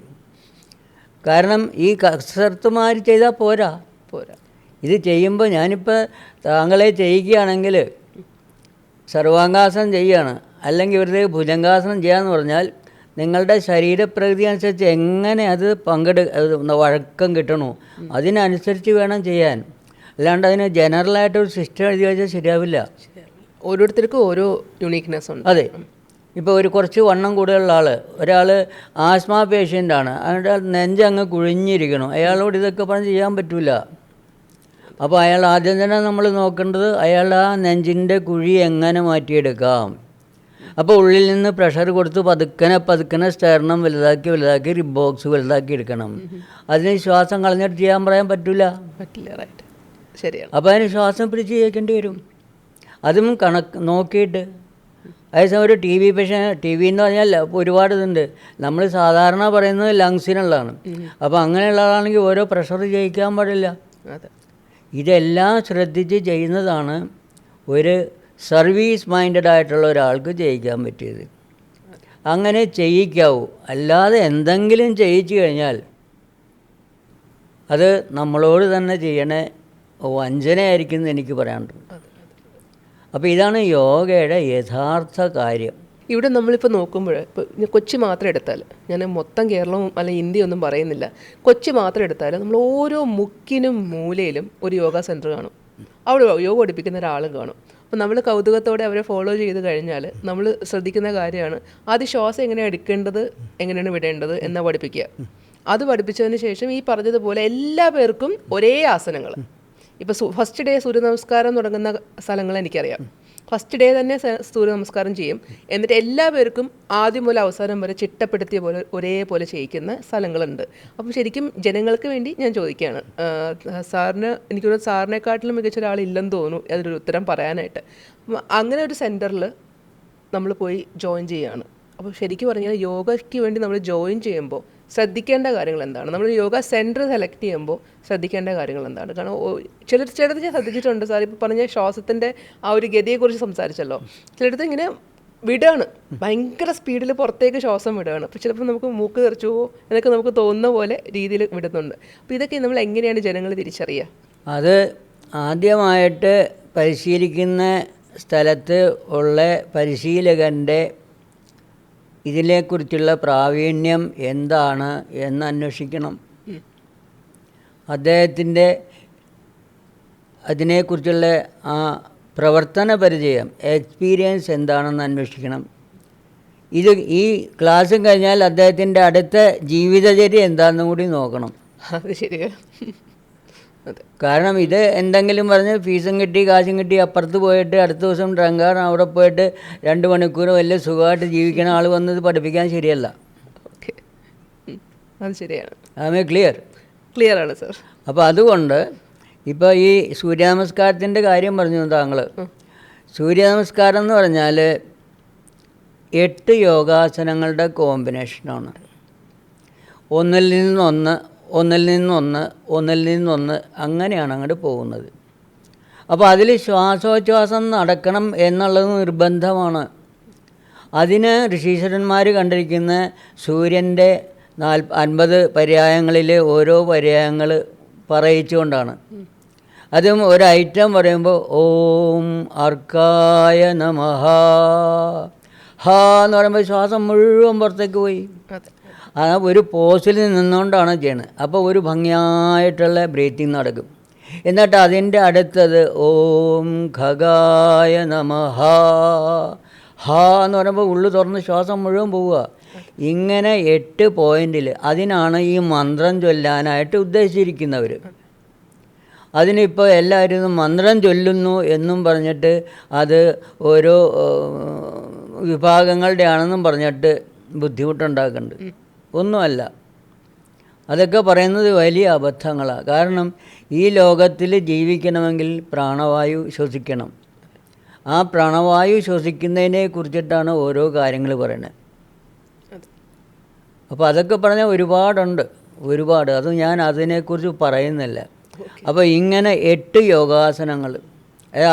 കാരണം ഈ കസർത്തുമാർ ചെയ്താൽ പോരാ. ഇത് ചെയ്യുമ്പോൾ ഞാനിപ്പോൾ താങ്കളെ ചെയ്യിക്കുകയാണെങ്കിൽ സർവാംഗാസനം ചെയ്യുകയാണ്, അല്ലെങ്കിൽ വെറുതെ ഭുജംഗാസനം ചെയ്യാമെന്ന് പറഞ്ഞാൽ നിങ്ങളുടെ ശരീരപ്രകൃതി അനുസരിച്ച് എങ്ങനെ അത് വഴക്കം കിട്ടണോ അതിനനുസരിച്ച് വേണം ചെയ്യാൻ. അല്ലാണ്ട് അതിന് ജനറലായിട്ടൊരു സിസ്റ്റം എഴുതി വെച്ചാൽ ശരിയാവില്ല. ഓരോരുത്തർക്കും ഓരോ യുണീക്നെസ് ഉണ്ട്. അതെ. ഇപ്പോൾ കുറച്ച് വണ്ണം കൂടുതലുള്ള ഒരാൾ ആസ്മ പേഷ്യൻ്റാണ്, അയാളുടെ നെഞ്ചങ്ങ് കുഴിഞ്ഞിരിക്കണം, അയാളോട് ഇതൊക്കെ പറഞ്ഞ് ചെയ്യാൻ പറ്റില്ല. അപ്പോൾ അയാൾ ആദ്യം തന്നെ നമ്മൾ നോക്കേണ്ടത് അയാളുടെ ആ നെഞ്ചിൻ്റെ കുഴി എങ്ങനെ മാറ്റിയെടുക്കാം. അപ്പോൾ ഉള്ളിൽ നിന്ന് പ്രഷർ കൊടുത്ത് പതുക്കനെ സ്റ്റെർണം വലുതാക്കി റിബ് ബോക്സ് വലുതാക്കി എടുക്കണം. അതിന് ശ്വാസം കളഞ്ഞിട്ട് പറയാൻ പറ്റില്ല. റൈറ്റ്, ശരിയാണ്. അപ്പോൾ അതിന് ശ്വാസം പിടിച്ച് ചെയ്യേണ്ടി വരും. അതും നോക്കിയിട്ട്. അതേസമയം ഒരു ടി വി എന്ന് പറഞ്ഞാൽ ഒരുപാട് ഇതുണ്ട്. നമ്മൾ സാധാരണ പറയുന്നത് ലങ്സിനുള്ളതാണ്. അപ്പോൾ അങ്ങനെയുള്ള ആളാണെങ്കിൽ ഓരോ പ്രഷർ ജയിക്കാൻ പാടില്ല. ഇതെല്ലാം ശ്രദ്ധിച്ച് ചെയ്യുന്നതാണ് ഒരു സർവീസ് മൈൻഡഡ് ആയിട്ടുള്ള ഒരാൾക്ക് ചെയ്യിക്കാൻ പറ്റിയത്. അങ്ങനെ ചെയ്യിക്കാവൂ. അല്ലാതെ എന്തെങ്കിലും ചെയ്യിച്ചു കഴിഞ്ഞാൽ അത് നമ്മളോട് തന്നെ ചെയ്യണേ വഞ്ചനയായിരിക്കും എന്ന് എനിക്ക് പറയാനുണ്ട്. അപ്പോൾ ഇതാണ് യോഗയുടെ യഥാർത്ഥ കാര്യം. ഇവിടെ നമ്മളിപ്പോൾ നോക്കുമ്പോൾ ഇപ്പോൾ കൊച്ചി മാത്രം എടുത്താൽ, ഞാൻ മൊത്തം കേരളവും അല്ലെങ്കിൽ ഇന്ത്യയൊന്നും പറയുന്നില്ല, കൊച്ചി മാത്രം എടുത്താൽ നമ്മൾ ഓരോ മുക്കിനും മൂലയിലും ഒരു യോഗ സെൻറ്റർ കാണും. അവിടെ യോഗ പഠിപ്പിക്കുന്ന ഒരാളും കാണും. അപ്പോൾ നമ്മൾ കൗതുകത്തോടെ അവരെ ഫോളോ ചെയ്ത് കഴിഞ്ഞാൽ നമ്മൾ ശ്രദ്ധിക്കുന്ന കാര്യമാണ് ആദ്യം ശ്വാസം എങ്ങനെയാണ് എടുക്കേണ്ടത്, എങ്ങനെയാണ് വിടേണ്ടത് എന്നാ പഠിപ്പിക്കുക. അത് പഠിപ്പിച്ചതിന് ശേഷം ഈ പറഞ്ഞതുപോലെ എല്ലാ പേർക്കും ഒരേ ആസനങ്ങൾ. ഇപ്പോൾ ഫസ്റ്റ് ഡേ സൂര്യ നമസ്കാരം തുടങ്ങുന്ന സ്ഥലങ്ങൾ എനിക്കറിയാം. ഫസ്റ്റ് ഡേ തന്നെ സൂര്യ നമസ്കാരം ചെയ്യും. എന്നിട്ട് എല്ലാ പേർക്കും ആദ്യം മുതൽ അവസാനം വരെ ചിട്ടപ്പെടുത്തിയ പോലെ ഒരേപോലെ ചെയ്യിക്കുന്ന സ്ഥലങ്ങളുണ്ട്. അപ്പം ശരിക്കും ജനങ്ങൾക്ക് വേണ്ടി ഞാൻ ചോദിക്കുകയാണ്, സാറിന് എനിക്കൊരു സാറിനെക്കാട്ടിലും മികച്ച ഒരാളില്ലെന്ന് തോന്നുന്നു അതിനൊരു ഉത്തരം പറയാനായിട്ട്. അങ്ങനെ ഒരു സെൻറ്ററിൽ നമ്മൾ പോയി ജോയിൻ ചെയ്യുകയാണ്. അപ്പോൾ ശരിക്കും പറഞ്ഞാൽ യോഗയ്ക്ക് വേണ്ടി നമ്മൾ ജോയിൻ ചെയ്യുമ്പോൾ ശ്രദ്ധിക്കേണ്ട കാര്യങ്ങൾ എന്താണ്? നമ്മൾ യോഗ സെൻറ്റർ സെലക്ട് ചെയ്യുമ്പോൾ ശ്രദ്ധിക്കേണ്ട കാര്യങ്ങൾ എന്താണ്? കാരണം ചിലടത്ത് ഞാൻ ശ്രദ്ധിച്ചിട്ടുണ്ട് സാർ, ഇപ്പോൾ പറഞ്ഞ ശ്വാസത്തിൻ്റെ ആ ഒരു ഗതിയെക്കുറിച്ച് സംസാരിച്ചല്ലോ. ചിലടത്ത് ഇങ്ങനെ വിടുകയാണ്, ഭയങ്കര സ്പീഡിൽ പുറത്തേക്ക് ശ്വാസം വിടുകയാണ്. അപ്പോൾ ചിലപ്പോൾ നമുക്ക് മൂക്ക് തെറിച്ചു പോകുമോ എന്നൊക്കെ നമുക്ക് തോന്നുന്ന പോലെ രീതിയിൽ വിടുന്നുണ്ട്. അപ്പോൾ ഇതൊക്കെ നമ്മൾ എങ്ങനെയാണ് ജനങ്ങൾ തിരിച്ചറിയുക? അത് ആദ്യമായിട്ട് പരിശീലിക്കുന്ന സ്ഥലത്ത് ഉള്ള പരിശീലകൻ്റെ ഇതിനെക്കുറിച്ചുള്ള പ്രാവീണ്യം എന്താണ് എന്ന് അന്വേഷിക്കണം. അദ്ദേഹത്തിൻ്റെ അതിനെക്കുറിച്ചുള്ള ആ പ്രവർത്തന പരിചയം, എക്സ്പീരിയൻസ് എന്താണെന്ന് അന്വേഷിക്കണം. ഈ ക്ലാസ്സും കഴിഞ്ഞാൽ അദ്ദേഹത്തിൻ്റെ അടുത്ത ജീവിതചര്യ എന്താണെന്നും കൂടി നോക്കണം. അത് ശരിയാണ്. കാരണം ഇത് എന്തെങ്കിലും പറഞ്ഞ് ഫീസും കിട്ടി കാശും കിട്ടി അപ്പുറത്ത് പോയിട്ട് അടുത്ത ദിവസം ഡ്രങ്കാണ് അവിടെ പോയിട്ട് 2 മണിക്കൂർ വലിയ സുഖമായിട്ട് ജീവിക്കുന്ന ആൾ വന്നത് പഠിപ്പിക്കാൻ ശരിയല്ല. ഓക്കെ, അത് ശരിയാണ്. ക്ലിയർ ആണ് സാർ. അപ്പോൾ അതുകൊണ്ട് ഇപ്പോൾ ഈ സൂര്യനമസ്കാരത്തിൻ്റെ കാര്യം പറഞ്ഞു താങ്കൾ. സൂര്യനമസ്കാരം എന്ന് പറഞ്ഞാൽ 8 യോഗാസനങ്ങളുടെ കോമ്പിനേഷനാണ്. ഒന്നിൽ നിന്നൊന്ന് അങ്ങനെയാണ് അങ്ങോട്ട് പോകുന്നത്. അപ്പോൾ അതിൽ ശ്വാസോച്ഛ്വാസം നടക്കണം എന്നുള്ളത് നിർബന്ധമാണ്. അതിന് ഋഷീശ്വരന്മാർ കണ്ടിരിക്കുന്ന സൂര്യൻ്റെ 50 പര്യായങ്ങളിൽ ഓരോ പര്യായങ്ങൾ പറയിച്ചുകൊണ്ടാണ്. അതും ഒരു ഐറ്റം പറയുമ്പോൾ ഓം അർക്കായ നമഃ, ഹാ എന്ന് പറയുമ്പോൾ ശ്വാസം മുഴുവൻ പുറത്തേക്ക് പോയി. ആ ഒരു പോസിൽ നിന്നുകൊണ്ടാണ് ചെയ്യുന്നത്. അപ്പോൾ ഒരു ഭംഗിയായിട്ടുള്ള ബ്രീത്തിങ് നടക്കും. എന്നിട്ട് അതിൻ്റെ അടുത്തത് ഓം ഖഗായ നമഃ, ഹാ എന്ന് പറയുമ്പോൾ ഉള്ളു തുറന്ന് ശ്വാസം മുഴുവൻ പോവുക. ഇങ്ങനെ 8 പോയിന്റിൽ അതിനാണ് ഈ മന്ത്രം ചൊല്ലാനായിട്ട് ഉദ്ദേശിച്ചിരിക്കുന്നവർ. അതിനിപ്പോൾ എല്ലാവരും മന്ത്രം ചൊല്ലുന്നു എന്നും പറഞ്ഞിട്ട് അത് ഓരോ വിഭാഗങ്ങളുടെ ആണെന്നും പറഞ്ഞിട്ട് ബുദ്ധിമുട്ടുണ്ടാക്കുന്നുണ്ട്. ഒന്നുമല്ല, അതൊക്കെ പറയുന്നത് വലിയ അബദ്ധങ്ങളാണ്. കാരണം ഈ ലോകത്തിൽ ജീവിക്കണമെങ്കിൽ പ്രാണവായു ശ്വസിക്കണം. ആ പ്രാണവായു ശ്വസിക്കുന്നതിനെ കുറിച്ചിട്ടാണ് ഓരോ കാര്യങ്ങൾ പറയുന്നത്. അപ്പോൾ അതൊക്കെ പറഞ്ഞാൽ ഒരുപാട് അത് ഞാൻ അതിനെക്കുറിച്ച് പറയുന്നില്ല. അപ്പോൾ ഇങ്ങനെ 8 യോഗാസനങ്ങൾ.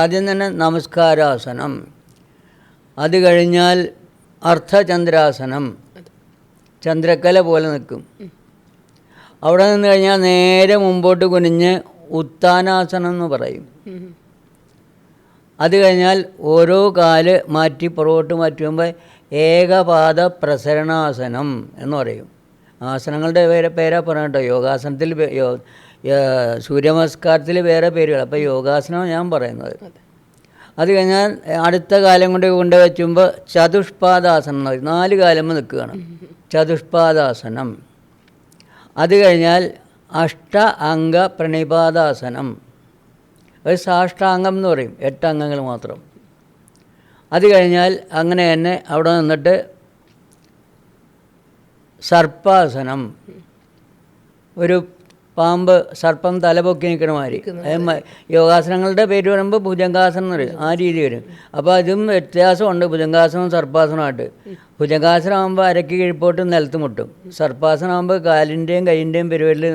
ആദ്യം തന്നെ നമസ്കാരാസനം, അത് കഴിഞ്ഞാൽ അർദ്ധചന്ദ്രാസനം, ചന്ദ്രക്കല പോലെ നിൽക്കും. അവിടെ നിന്ന് കഴിഞ്ഞാൽ നേരെ മുമ്പോട്ട് കുനിഞ്ഞ് ഉത്താനാസനം എന്ന് പറയും. അത് കഴിഞ്ഞാൽ ഓരോ കാല് മാറ്റി പുറകോട്ട് മാറ്റുമ്പോൾ ഏകപാദ പ്രസരണാസനം എന്ന് പറയും. ആസനങ്ങളുടെ പേരാ പറയണം കേട്ടോ. യോഗാസനത്തിൽ സൂര്യനമസ്കാരത്തിൽ വേറെ പേരുകൾ. അപ്പോൾ യോഗാസനം ഞാൻ പറയുന്നത്. അത് കഴിഞ്ഞാൽ അടുത്ത കാലം കൊണ്ട് വെച്ചുമ്പോൾ ചതുഷ്പാദാസനം എന്ന് പറയും. 4 കാലം നിൽക്കുകയാണ്, ചതുഷ്പാദാസനം. അത് കഴിഞ്ഞാൽ അഷ്ട അംഗ പ്രണിപാതാസനം, ഒരു സാഷ്ടാംഗം എന്ന് പറയും, 8 അംഗങ്ങൾ മാത്രം. അത് കഴിഞ്ഞാൽ അങ്ങനെ തന്നെ അവിടെ നിന്നിട്ട് സർപ്പാസനം, ഒരു പാമ്പ് സർപ്പം തലപൊക്കി നിൽക്കണ മാതിരി. യോഗാസനങ്ങളുടെ പേര് പറയുമ്പോൾ ഭുജംഗാസനം എന്ന് പറയും, ആ രീതി വരും. അപ്പോൾ അതും വ്യത്യാസമുണ്ട് ഭുജംഗാസനവും സർപ്പാസനമായിട്ട്. ഭുജംഗാസനം ആകുമ്പോൾ അരക്ക് കീഴ്പോട്ട് നിലത്ത് മുട്ടും. സർപ്പാസനം ആകുമ്പോൾ കാലിൻ്റെയും കൈയിൻ്റെയും പെരുവരിൽ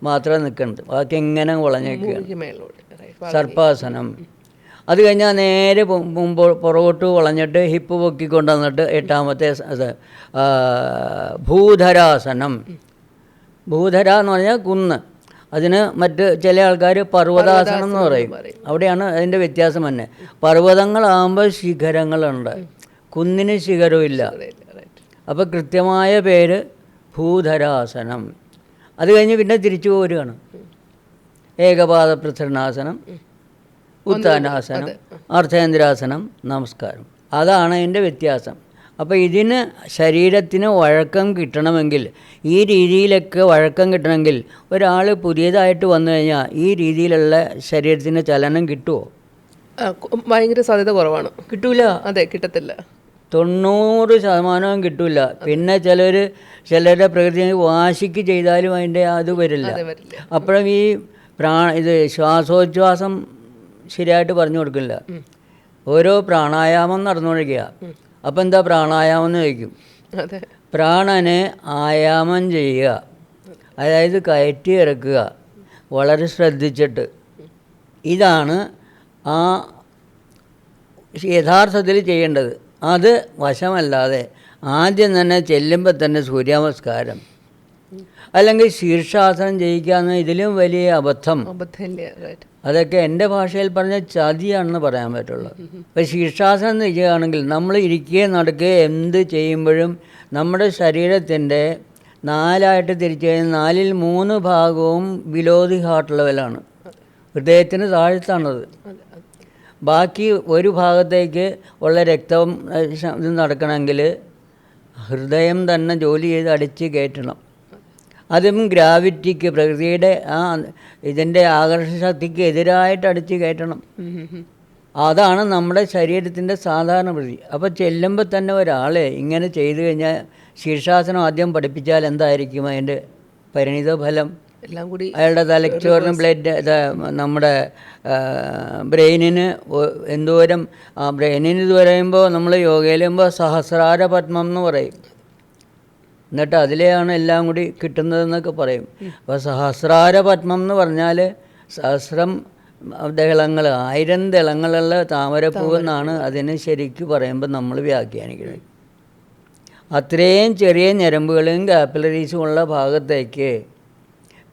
മാത്രമേ നിൽക്കുന്നുണ്ട്, ബാക്കി എങ്ങനെ വളഞ്ഞേക്കുകയാണ് സർപ്പാസനം. അത് കഴിഞ്ഞാൽ നേരെ പുറകോട്ട് വളഞ്ഞിട്ട് ഹിപ്പ് പൊക്കിക്കൊണ്ട് വന്നിട്ട് 8ാമത്തെ ഭൂധരാസനം. ഭൂധര എന്ന് പറഞ്ഞാൽ കുന്ന്. അതിന് മറ്റ് ചില ആൾക്കാർ പർവ്വതാസനം എന്ന് പറയും. അവിടെയാണ് അതിൻ്റെ വ്യത്യാസം തന്നെ. പർവ്വതങ്ങളാകുമ്പോൾ ശിഖരങ്ങളുണ്ട്, കുന്നിന് ശിഖരമില്ല. അപ്പോൾ കൃത്യമായ പേര് ഭൂധരാസനം. അത് കഴിഞ്ഞ് പിന്നെ തിരിച്ചു പോരുകയാണ്. ഏകപാദ പ്രസരണാസനം, ഉത്താനാസനം, അർദ്ധചന്ദ്രാസനം, നമസ്കാരം. അതാണ് അതിൻ്റെ വ്യത്യാസം. അപ്പോൾ ഇതിന് ശരീരത്തിന് വഴക്കം കിട്ടണമെങ്കിൽ, ഈ രീതിയിലൊക്കെ വഴക്കം കിട്ടണമെങ്കിൽ ഒരാൾ പുതിയതായിട്ട് വന്നു കഴിഞ്ഞാൽ ഈ രീതിയിലുള്ള ശരീരത്തിന് ചലനം കിട്ടുമോ? ഭയങ്കര സാധ്യത കുറവാണ്. കിട്ടൂല. അതെ, കിട്ടത്തില്ല. 90% കിട്ടൂല. പിന്നെ ചിലരുടെ പ്രകൃതി വാശിക്ക് ചെയ്താലും അതിൻ്റെ അത് വരില്ല. അപ്പോഴും ഈ ഇത് ശ്വാസോച്ഛ്വാസം ശരിയായിട്ട് പറഞ്ഞു കൊടുക്കില്ല. ഓരോ പ്രാണായാമം നടന്നുകൊണ്ടിരിക്കുക. അപ്പം എന്താ പ്രാണായാമം എന്ന് ചോദിക്കും. പ്രാണനെ ആയാമം ചെയ്യുക, അതായത് കയറ്റി ഇറക്കുക വളരെ ശ്രദ്ധിച്ചിട്ട്. ഇതാണ് ആ യഥാർത്ഥത്തിൽ ചെയ്യേണ്ടത്. അത് വശമല്ലാതെ ആദ്യം തന്നെ ചെല്ലുമ്പോൾ തന്നെ സൂര്യമസ്കാരം അല്ലെങ്കിൽ ശീർഷാസനം ചെയ്യിക്കാന്ന് ഇതിലും വലിയ അബദ്ധം. അതൊക്കെ എൻ്റെ ഭാഷയിൽ പറഞ്ഞ ചതിയാണെന്ന് പറയാൻ പറ്റുള്ളൂ. ഇപ്പോൾ ശീർഷാസനം ചെയ്യുകയാണെങ്കിൽ നമ്മൾ ഇരിക്കുകയും നടക്കുകയും എന്ത് ചെയ്യുമ്പോഴും നമ്മുടെ ശരീരത്തിൻ്റെ 4 തിരിച്ചു കഴിഞ്ഞാൽ 4/3 ഭാഗവും ബിലോ ദി ഹാർട്ട് ലെവലാണ്, ഹൃദയത്തിന് താഴത്താണത്. ബാക്കി ഒരു ഭാഗത്തേക്ക് ഉള്ള രക്തം ഇത് നടക്കണമെങ്കിൽ ഹൃദയം തന്നെ ജോലി ചെയ്ത് അടിച്ച് കയറ്റണം. അതും ഗ്രാവിറ്റിക്ക്, പ്രകൃതിയുടെ ഇതിൻ്റെ ആകർഷണശക്തിക്ക് എതിരായിട്ട് അടിച്ച് കയറ്റണം. അതാണ് നമ്മുടെ ശരീരത്തിൻ്റെ സാധാരണ പ്രകൃതി. അപ്പോൾ ചെല്ലുമ്പോൾ തന്നെ ഒരാളെ ഇങ്ങനെ ചെയ്തു കഴിഞ്ഞാൽ ശീർഷാസനം ആദ്യം പഠിപ്പിച്ചാൽ എന്തായിരിക്കും അതിൻ്റെ പരിണിത ഫലം? എല്ലാം കൂടി അയാളുടെ തലച്ചോറിന് ബ്ലഡ്, നമ്മുടെ ബ്രെയിനിന് എന്തോരം, ബ്രെയിനിന് ഇത് പറയുമ്പോൾ നമ്മൾ യോഗയിൽ ചെയ്യുമ്പോൾ സഹസ്രാര പത്മം എന്ന് പറയും. എന്നിട്ട് അതിലെയാണ് എല്ലാം കൂടി കിട്ടുന്നതെന്നൊക്കെ പറയും. അപ്പോൾ സഹസ്രാര പത്മം എന്ന് പറഞ്ഞാൽ സഹസ്രം ദളങ്ങൾ, 1000 ദളങ്ങളുള്ള താമരപ്പൂവെന്നാണ് അതിന് ശരിക്കും പറയുമ്പോൾ നമ്മൾ വ്യാഖ്യാനിക്കുന്നത്. അത്രയും ചെറിയ ഞരമ്പുകളും കാപ്പിലറീസും ഉള്ള ഭാഗത്തേക്ക്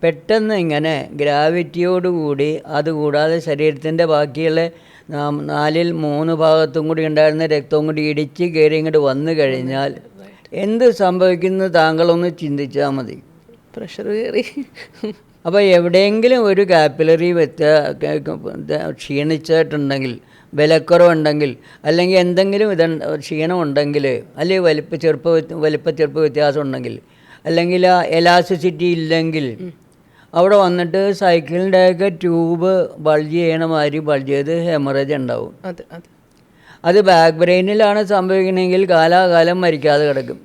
പെട്ടെന്ന് ഇങ്ങനെ ഗ്രാവിറ്റിയോടുകൂടി, അതുകൂടാതെ ശരീരത്തിൻ്റെ ബാക്കിയുള്ള 4/3 ഭാഗത്തും കൂടി ഉണ്ടായിരുന്ന രക്തവും കൂടി ഇടിച്ച് കയറി ഇങ്ങോട്ട് വന്നു കഴിഞ്ഞാൽ എന്ത് സംഭവിക്കുന്നു താങ്കളൊന്ന് ചിന്തിച്ചാൽ മതി. പ്രഷർ കയറി. അപ്പോൾ എവിടെയെങ്കിലും ഒരു കാപ്പിലറി ക്ഷീണിച്ചിട്ടുണ്ടെങ്കിൽ, ബലക്കുറവുണ്ടെങ്കിൽ, അല്ലെങ്കിൽ എന്തെങ്കിലും ക്ഷീണമുണ്ടെങ്കിൽ, അല്ലെങ്കിൽ വലിപ്പച്ചെറുപ്പ് വ്യത്യാസം ഉണ്ടെങ്കിൽ, അല്ലെങ്കിൽ ആ എലാസ്റ്റിസിറ്റി ഇല്ലെങ്കിൽ, അവിടെ വന്നിട്ട് സൈക്കിളിൻ്റെയൊക്കെ ട്യൂബ് ബൾജ് ചെയ്യണ മാതിരി ബൾജ് ചെയ്ത് ഹെമറേജ് ഉണ്ടാവും. അത് ബാക്ക് ബ്രെയിനിലാണ് സംഭവിക്കണമെങ്കിൽ കാലാകാലം മരിക്കാതെ കിടക്കും.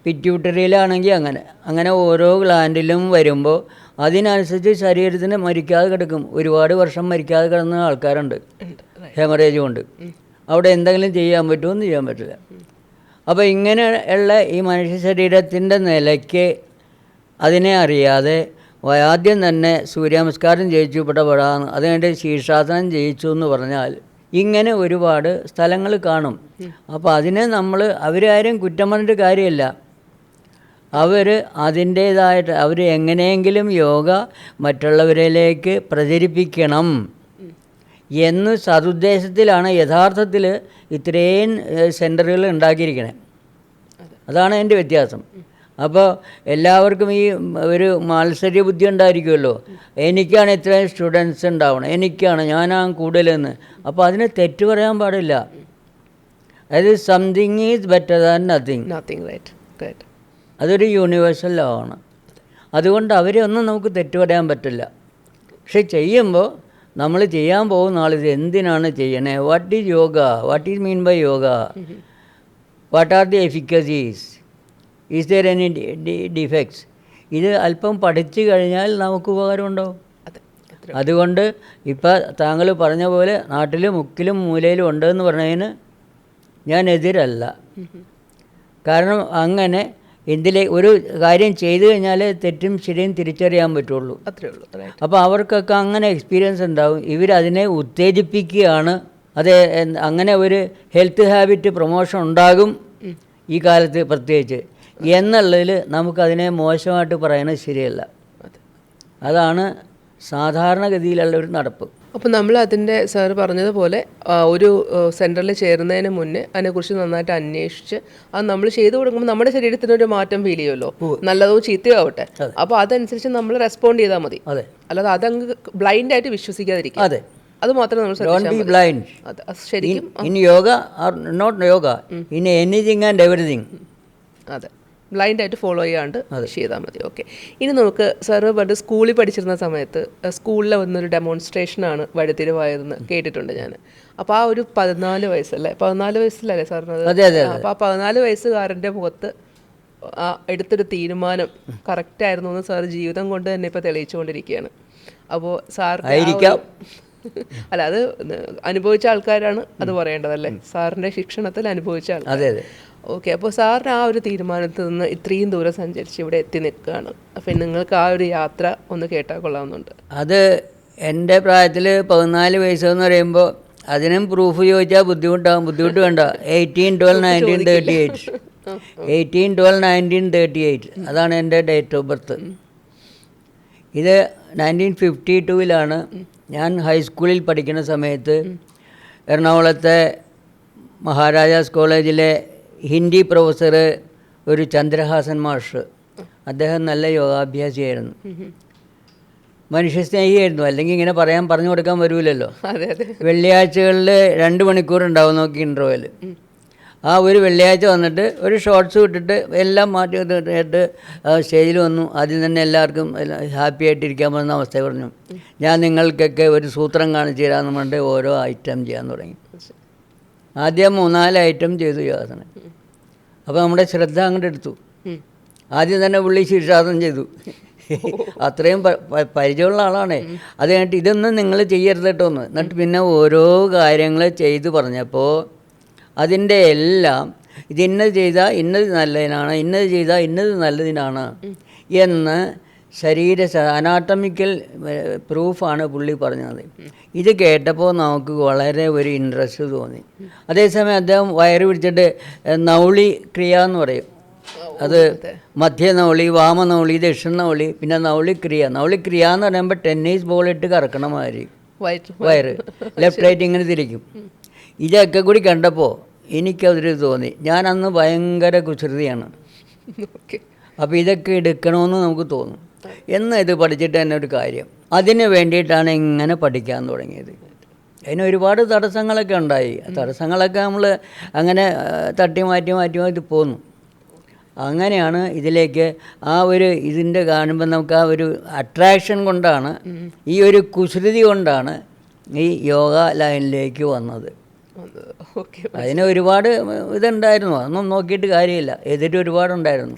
പിറ്റ്യൂട്ടറിയിലാണെങ്കിൽ അങ്ങനെ ഓരോ ഗ്ലാൻഡിലും വരുമ്പോൾ അതിനനുസരിച്ച് ശരീരത്തിന് മരിക്കാതെ കിടക്കും. ഒരുപാട് വർഷം മരിക്കാതെ കിടന്ന ആൾക്കാരുണ്ട് ഹെമറേജ് കൊണ്ട്. അവിടെ എന്തെങ്കിലും ചെയ്യാൻ പറ്റുമോ? ചെയ്യാൻ പറ്റില്ല. അപ്പോൾ ഇങ്ങനെ ഉള്ള ഈ മനുഷ്യ ശരീരത്തിൻ്റെ നിലയ്ക്ക് അതിനെ അറിയാതെ ആദ്യം തന്നെ സൂര്യനമസ്കാരം ചെയ്യിച്ചു പെടപെടാന്ന്, അതുകഴിഞ്ഞിട്ട് ശീർഷാസനം ചെയ്യിച്ചു എന്ന് പറഞ്ഞാൽ ഇങ്ങനെ ഒരുപാട് സ്ഥലങ്ങൾ കാണും. അപ്പോൾ അതിനെ അവരാരും കുറ്റം പറഞ്ഞിട്ട് കാര്യമില്ല. അവർ അതിൻ്റേതായിട്ട് അവർ എങ്ങനെയെങ്കിലും യോഗ മറ്റുള്ളവരിലേക്ക് പ്രചരിപ്പിക്കണം എന്ന് സതുദ്ദേശത്തിലാണ് യഥാർത്ഥത്തിൽ ഇത്രയും സെൻറ്ററുകൾ ഉണ്ടാക്കിയിരിക്കണേ. അതാണ് അതിൻ്റെ വ്യത്യാസം. അപ്പോൾ എല്ലാവർക്കും ഈ ഒരു മാത്സര്യ ബുദ്ധി ഉണ്ടായിരിക്കുമല്ലോ. എനിക്കാണ് ഇത്രയും സ്റ്റുഡൻസ് ഉണ്ടാവണം, ഞാനാണ് കൂടുതലെന്ന്. അപ്പോൾ അതിന് തെറ്റ് പറയാൻ പാടില്ല. അതായത് something is better than nothing. അതൊരു യൂണിവേഴ്സൽ ലോ ആണ്. അതുകൊണ്ട് അവരെ ഒന്നും നമുക്ക് തെറ്റ് പറയാൻ പറ്റില്ല. പക്ഷെ ചെയ്യുമ്പോൾ നമ്മൾ ചെയ്യാൻ പോകുന്ന ആളിത് എന്തിനാണ് ചെയ്യണേ, what is yoga, what is mean by yoga, what are the efficacies, is there any defects, ഇത് അല്പം പഠിച്ചു കഴിഞ്ഞാൽ നമുക്ക് ഉപകാരമുണ്ടാവും. അതുകൊണ്ട് ഇപ്പം താങ്കൾ പറഞ്ഞ പോലെ നാട്ടിൽ മുക്കിലും മൂലയിലും ഉണ്ടെന്ന് പറഞ്ഞതിന് ഞാൻ എതിരല്ല. കാരണം അങ്ങനെ ഒരു കാര്യം ചെയ്തു കഴിഞ്ഞാൽ തെറ്റും ശരിയും തിരിച്ചറിയാൻ പറ്റുള്ളൂ. അപ്പോൾ അവർക്കൊക്കെ അങ്ങനെ എക്സ്പീരിയൻസ് ഉണ്ടാവും. ഇവരതിനെ ഉത്തേജിപ്പിക്കുകയാണ്. അങ്ങനെ ഒരു ഹെൽത്ത് ഹാബിറ്റ് പ്രൊമോഷൻ ഉണ്ടാകും ഈ കാലത്ത് പ്രത്യേകിച്ച് എന്നുള്ളതിൽ നമുക്കതിനെ മോശമായിട്ട് പറയുന്നത് ശരിയല്ല. അതാണ് സാധാരണഗതിയിലുള്ള ഒരു നടപ്പ്. അപ്പോൾ നമ്മൾ അതിൻ്റെ സാറ് പറഞ്ഞതുപോലെ ഒരു സെൻറ്ററിൽ ചേരുന്നതിന് മുന്നേ അതിനെക്കുറിച്ച് നന്നായിട്ട് അന്വേഷിച്ച് അത് നമ്മൾ ചെയ്തു കൊടുക്കുമ്പോൾ നമ്മുടെ ശരീരത്തിനൊരു മാറ്റം ഫീൽ ചെയ്യുമല്ലോ, നല്ലതോ ചീത്തയോ ആവട്ടെ. അപ്പോൾ അതനുസരിച്ച് നമ്മൾ റെസ്പോണ്ട് ചെയ്താൽ മതി. അല്ലാതെ അതങ്ങ് ബ്ലൈൻഡായിട്ട് വിശ്വസിക്കാതിരിക്കും. അത് മാത്രമേ നമ്മൾ ശരിക്കും in yoga or not yoga, in anything and everything. അതെ, ബ്ലൈൻഡായിട്ട് ഫോളോ ചെയ്യാണ്ട് ചെയ്താൽ മതി. ഓക്കെ. ഇനി നമുക്ക് സാറ് പണ്ട് സ്കൂളിൽ പഠിച്ചിരുന്ന സമയത്ത് സ്കൂളിൽ വന്നൊരു ഡെമോൺസ്ട്രേഷനാണ് വഴിത്തിരിവായതെന്ന് കേട്ടിട്ടുണ്ട് ഞാൻ. അപ്പോൾ ആ ഒരു 14 വയസ്സല്ലേ, 14 വയസ്സിലല്ലേ സാറിനത്? അപ്പോൾ ആ 14 വയസ്സുകാരൻ്റെ മുഖത്ത് എടുത്തൊരു തീരുമാനം കറക്റ്റായിരുന്നു എന്ന് സാർ ജീവിതം കൊണ്ട് തന്നെ ഇപ്പോൾ തെളിയിച്ചുകൊണ്ടിരിക്കുകയാണ്. അപ്പോൾ സാറിന് അല്ല, അത് അനുഭവിച്ച ആൾക്കാരാണ് അത് പറയേണ്ടതല്ലേ, സാറിൻ്റെ ശിക്ഷണത്തിൽ അനുഭവിച്ച ആൾക്കാർ. ഓക്കെ. അപ്പോൾ സാറിന് ആ ഒരു തീരുമാനത്തിൽ നിന്ന് ഇത്രയും ദൂരം സഞ്ചരിച്ച് ഇവിടെ എത്തി നിൽക്കുകയാണ്. അപ്പം നിങ്ങൾക്ക് ആ ഒരു യാത്ര ഒന്ന് കേട്ടാൽ കൊള്ളാവുന്നുണ്ട്. അത് എൻ്റെ പ്രായത്തിൽ 14 വയസ്സെന്ന് പറയുമ്പോൾ അതിനും പ്രൂഫ് ചോദിച്ചാൽ ബുദ്ധിമുട്ട് വേണ്ട. 18/12/1938 18/12/1938 അതാണ് എൻ്റെ ഡേറ്റ് ഓഫ് ബർത്ത്. ഇത് 1952 ഞാൻ ഹൈസ്കൂളിൽ പഠിക്കുന്ന സമയത്ത് എറണാകുളത്തെ മഹാരാജാസ് കോളേജിലെ ഹിന്ദി പ്രൊഫസർ ഒരു ചന്ദ്രഹാസൻ മാഷ്, അദ്ദേഹം നല്ല യോഗാഭ്യാസിയായിരുന്നു, മനുഷ്യസ്നേഹിയായിരുന്നു. അല്ലെങ്കിൽ ഇങ്ങനെ പറഞ്ഞു കൊടുക്കാൻ വരൂലല്ലോ. വെള്ളിയാഴ്ചകളിൽ 2 മണിക്കൂർ ഉണ്ടാവും നോക്കി ഇൻ്റർവെൽ. ആ ഒരു വെള്ളിയാഴ്ച വന്നിട്ട് ഒരു ഷോർട്സ് വിട്ടിട്ട് എല്ലാം മാറ്റി ഇട്ട് സ്റ്റേജിൽ വന്നു. അതിൽ തന്നെ എല്ലാവർക്കും ഹാപ്പി ആയിട്ടിരിക്കാൻ പറ്റുന്ന അവസ്ഥ പറഞ്ഞു. ഞാൻ നിങ്ങൾക്കൊക്കെ ഒരു സൂത്രം കാണിച്ചു തരാമെന്ന് പറഞ്ഞിട്ട് ഓരോ ഐറ്റം ചെയ്യാൻ തുടങ്ങി. ആദ്യം 3-4 ഐറ്റം ചെയ്തു യോഗാസനം. അപ്പോൾ നമ്മുടെ ശ്രദ്ധ അങ്ങോട്ട് എടുത്തു. ആദ്യം തന്നെ പുള്ളി ശീർഷാസനം ചെയ്തു. അത്രയും പരിചയമുള്ള ആളാണ്. അത് കഴിഞ്ഞിട്ട് ഇതൊന്നും നിങ്ങൾ ചെയ്യരുത് കേട്ടോ എന്ന്. എന്നിട്ട് പിന്നെ ഓരോ കാര്യങ്ങൾ ചെയ്തു പറഞ്ഞപ്പോൾ അതിൻ്റെ എല്ലാം ഇതിന്നത് ചെയ്താൽ ഇന്നത് നല്ലതിനാണ്, ഇന്നത് ചെയ്താൽ ഇന്നത് നല്ലതിനാണ് എന്ന് അനാട്ടമിക്കൽ പ്രൂഫാണ് പുള്ളി പറഞ്ഞത്. ഇത് കേട്ടപ്പോൾ നമുക്ക് വളരെ ഒരു ഇൻട്രസ്റ്റ് തോന്നി. അതേസമയം അദ്ദേഹം വയറ് പിടിച്ചിട്ട് നൗളി ക്രിയ എന്ന് പറയും. അത് മധ്യനൗളി, വാമനൗളി, ദക്ഷിണനൗളി, പിന്നെ നൗളിക്രിയ. നൗളിക്രിയ എന്ന് പറയുമ്പോൾ ടെന്നീസ് ബോൾ ഇട്ട് കറക്കണ മാതിരി വയറ് ലെഫ്റ്റ് റൈറ്റ് ഇങ്ങനെ തിരിക്കും. ഇതൊക്കെ കൂടി കണ്ടപ്പോൾ എനിക്കതൊരു തോന്നി. ഞാൻ അന്ന് ഭയങ്കര കുസൃതിയാണ്. അപ്പോൾ ഇതൊക്കെ എടുക്കണമെന്ന് നമുക്ക് തോന്നും. എന്ന് ഇത് പഠിച്ചിട്ട് തന്നെ ഒരു കാര്യം, അതിന് വേണ്ടിയിട്ടാണ് ഇങ്ങനെ പഠിക്കാൻ തുടങ്ങിയത്. അതിന് ഒരുപാട് തടസ്സങ്ങളൊക്കെ ഉണ്ടായി. തടസ്സങ്ങളൊക്കെ നമ്മൾ അങ്ങനെ തട്ടി മാറ്റി പോന്നു. അങ്ങനെയാണ് ഇതിലേക്ക് ഇതിൻ്റെ കാണുമ്പോൾ നമുക്ക് ആ ഒരു അട്രാക്ഷൻ കൊണ്ടാണ്, ഈ ഒരു കുസൃതി കൊണ്ടാണ് ഈ യോഗ ലൈനിലേക്ക് വന്നത്. അതിന് ഒരുപാട് ഇതുണ്ടായിരുന്നു. അതൊന്നും നോക്കിയിട്ട് കാര്യമില്ല, എതിര് ഒരുപാടുണ്ടായിരുന്നു.